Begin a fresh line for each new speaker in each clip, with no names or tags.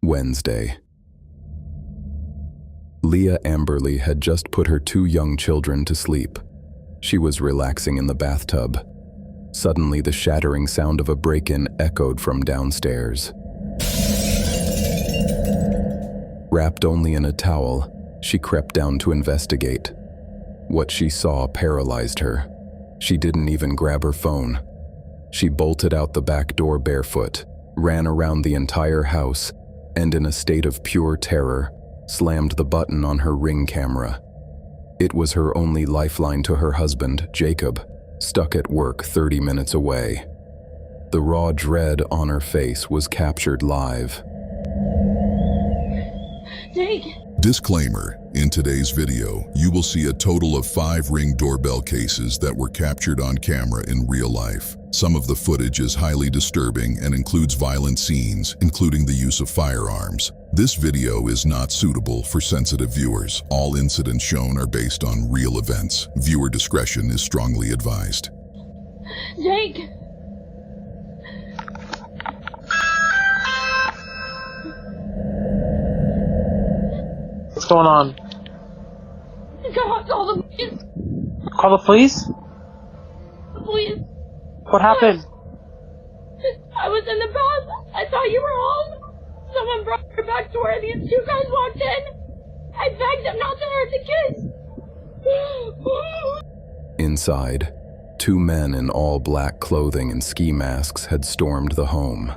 Wednesday. Leah Amberly had just put her 2 young children to sleep. She was relaxing in the bathtub. Suddenly, the shattering sound of a break-in echoed from downstairs. Wrapped only in a towel, she crept down to investigate. What she saw paralyzed her. She didn't even grab her phone. She bolted out the back door barefoot, ran around the entire house, and in a state of pure terror, slammed the button on her Ring camera. It was her only lifeline to her husband, Jacob, stuck at work 30 minutes away. The raw dread on her face was captured live.
Jake!
Disclaimer: in today's video, you will see a total of 5 Ring doorbell cases that were captured on camera in real life. Some of the footage is highly disturbing and includes violent scenes, including the use of firearms. This video is not suitable for sensitive viewers. All incidents shown are based on real events. Viewer discretion is strongly advised.
Jake!
What's going on?
Call the police!
Call the police?
Please!
What happened?
I was in the bath. I thought you were home. Someone brought her back to where these 2 guys walked in. I begged them not to hurt the kids.
Inside, 2 men in all black clothing and ski masks had stormed the home.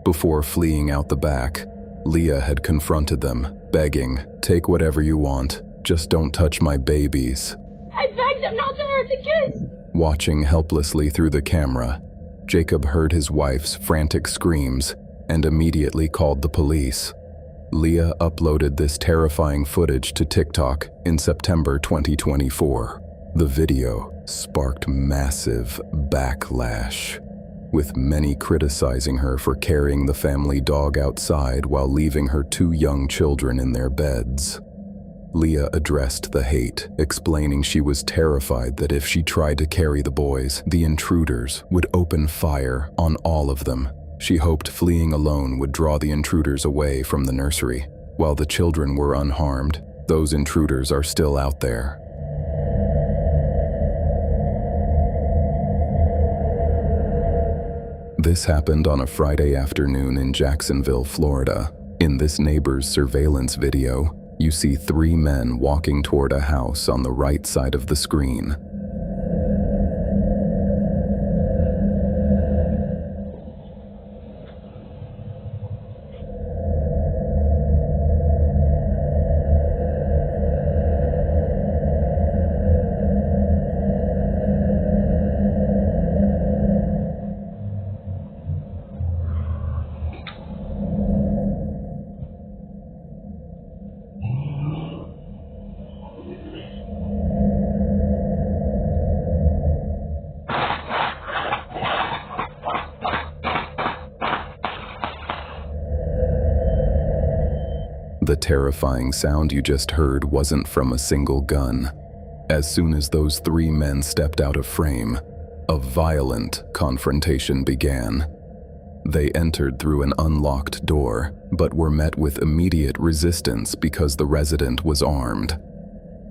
Before fleeing out the back, Leah had confronted them, begging, "Take whatever you want, just don't touch my babies."
I begged them not to hurt the kids.
Watching helplessly through the camera, Jacob heard his wife's frantic screams and immediately called the police. Leah uploaded this terrifying footage to TikTok in September 2024. The video sparked massive backlash, with many criticizing her for carrying the family dog outside while leaving her 2 young children in their beds. Leah addressed the hate, explaining she was terrified that if she tried to carry the boys, the intruders would open fire on all of them. She hoped fleeing alone would draw the intruders away from the nursery. While the children were unharmed, those intruders are still out there. This happened on a Friday afternoon in Jacksonville, Florida. In this neighbor's surveillance video, you see 3 men walking toward a house on the right side of the screen. The terrifying sound you just heard wasn't from a single gun. As soon as those 3 men stepped out of frame, a violent confrontation began. They entered through an unlocked door, but were met with immediate resistance because the resident was armed.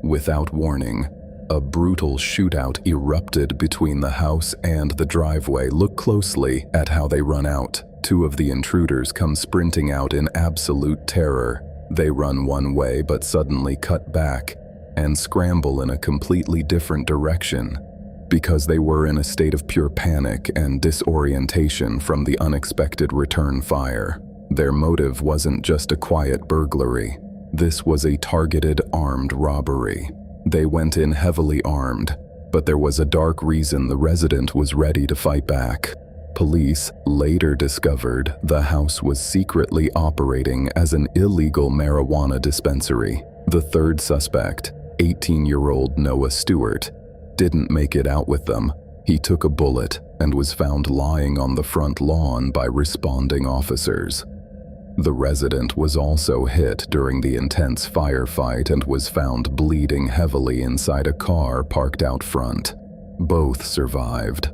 Without warning, a brutal shootout erupted between the house and the driveway. Look closely at how they run out. 2 of the intruders come sprinting out in absolute terror. They run one way but suddenly cut back and scramble in a completely different direction because they were in a state of pure panic and disorientation from the unexpected return fire. Their motive wasn't just a quiet burglary. This was a targeted armed robbery. They went in heavily armed, but there was a dark reason the resident was ready to fight back. Police later discovered the house was secretly operating as an illegal marijuana dispensary. The 3rd suspect, 18-year-old Noah Stewart, didn't make it out with them. He took a bullet and was found lying on the front lawn by responding officers. The resident was also hit during the intense firefight and was found bleeding heavily inside a car parked out front. Both survived.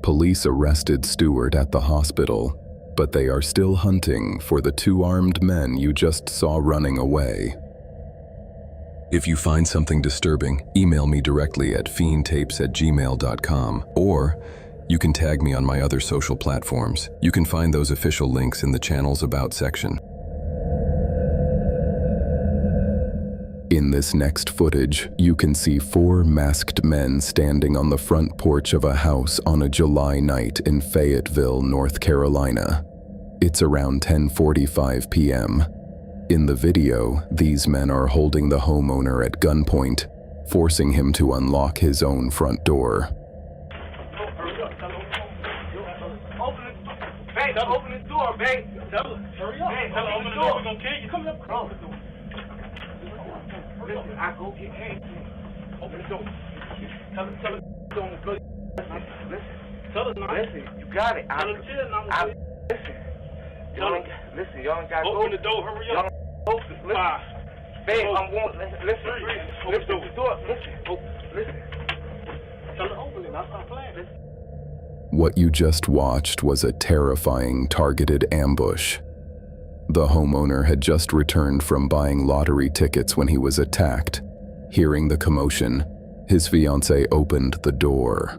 Police arrested Stewart at the hospital. but they are still hunting for the two armed men you just saw running away. If you find something disturbing, email me directly at fientapes@gmail.com, or you can tag me on my other social platforms. You can find those official links in the channel's About section. In this next footage, you can see four masked men standing on the front porch of a house on a July night in Fayetteville, North Carolina. It's around 10:45 p.m. In the video, these men are holding the homeowner at gunpoint, forcing him to unlock his own front door.
Babe, open the door, babe. Tell her. Hurry up. Babe, open the door. We're gonna kill you. Come up, crawl the door. Listen, I go get Hank. Open the door. Tell her, don't bloody. Listen. Tell her not. Listen, you got it. Tell her chill now. Listen. Y'all ain't got to go. Open the door, hurry up. Listen. Babe, I'm going. Listen. Listen. The door. Listen. Tell her open it. I'll stop playing. Listen.
What you just watched was a terrifying targeted ambush. The homeowner had just returned from buying lottery tickets when he was attacked. Hearing the commotion, his fiancée opened the door.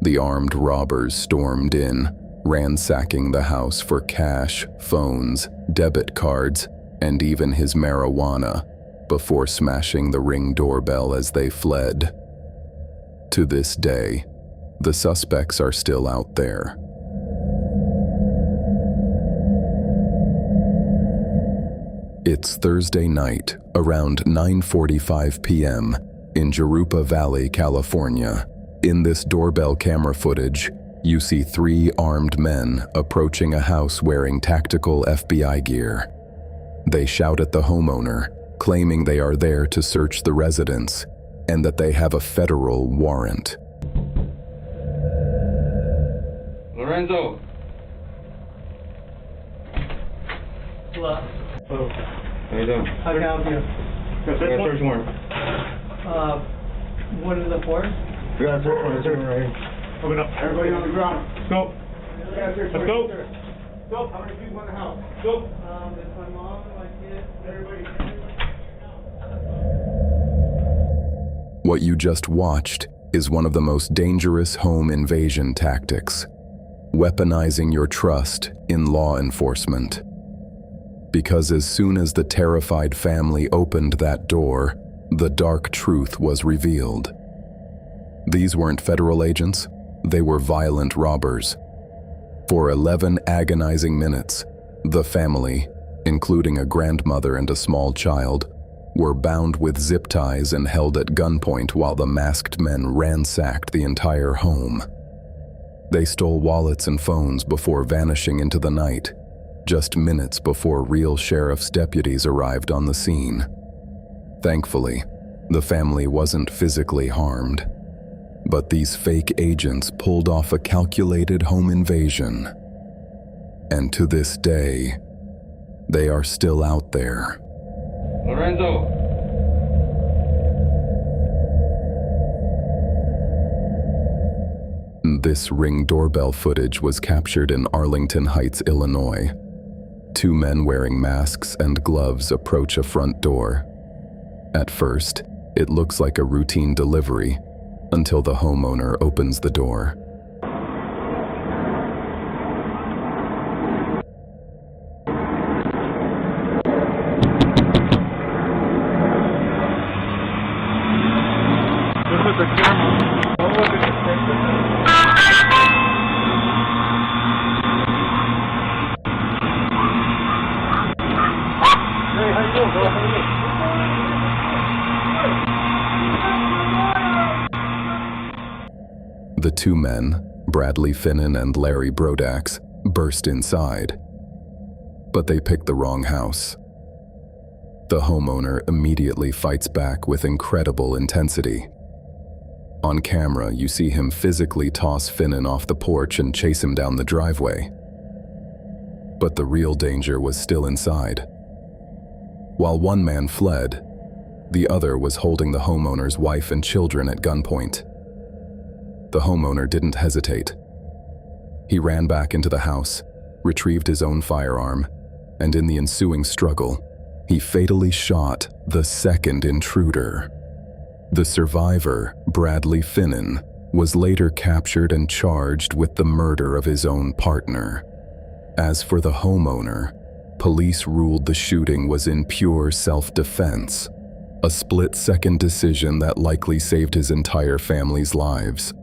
The armed robbers stormed in, ransacking the house for cash, phones, debit cards, and even his marijuana, before smashing the Ring doorbell as they fled. To this day, the suspects are still out there. It's Thursday night, around 9:45 p.m. in Jurupa Valley, California. In this doorbell camera footage, you see three armed men approaching a house wearing tactical FBI gear. They shout at the homeowner, claiming they are there to search the residence and that they have a federal warrant.
Lorenzo.
Hello.
Hello. How you doing?
How can I help you?
Got a search warrant.
What is it for?
We got a search warrant. Right here. Open up. Everybody on the ground. Let's go. Let's go. Go. How many people in the house? Go.
It's my mom, my kids, everybody.
What you just watched is one of the most dangerous home invasion tactics, weaponizing your trust in law enforcement. Because as soon as the terrified family opened that door, the dark truth was revealed. These weren't federal agents, they were violent robbers. For 11 agonizing minutes, the family, including a grandmother and a small child, were bound with zip ties and held at gunpoint while the masked men ransacked the entire home. They stole wallets and phones before vanishing into the night, just minutes before real sheriff's deputies arrived on the scene. Thankfully, the family wasn't physically harmed, but these fake agents pulled off a calculated home invasion. And to this day, they are still out there.
Lorenzo.
This Ring doorbell footage was captured in Arlington Heights, Illinois. Two men wearing masks and gloves approach a front door. At first, it looks like a routine delivery, until the homeowner opens the door. The two men, Bradley Fien and Larry Brodax, burst inside. But they picked the wrong house. The homeowner immediately fights back with incredible intensity. On camera, you see him physically toss Fien off the porch and chase him down the driveway. But the real danger was still inside. While one man fled, the other was holding the homeowner's wife and children at gunpoint. The homeowner didn't hesitate. He ran back into the house, retrieved his own firearm, and in the ensuing struggle, he fatally shot the second intruder. The survivor, Bradley Fien, was later captured and charged with the murder of his own partner. As for the homeowner, police ruled the shooting was in pure self-defense, a split-second decision that likely saved his entire family's lives.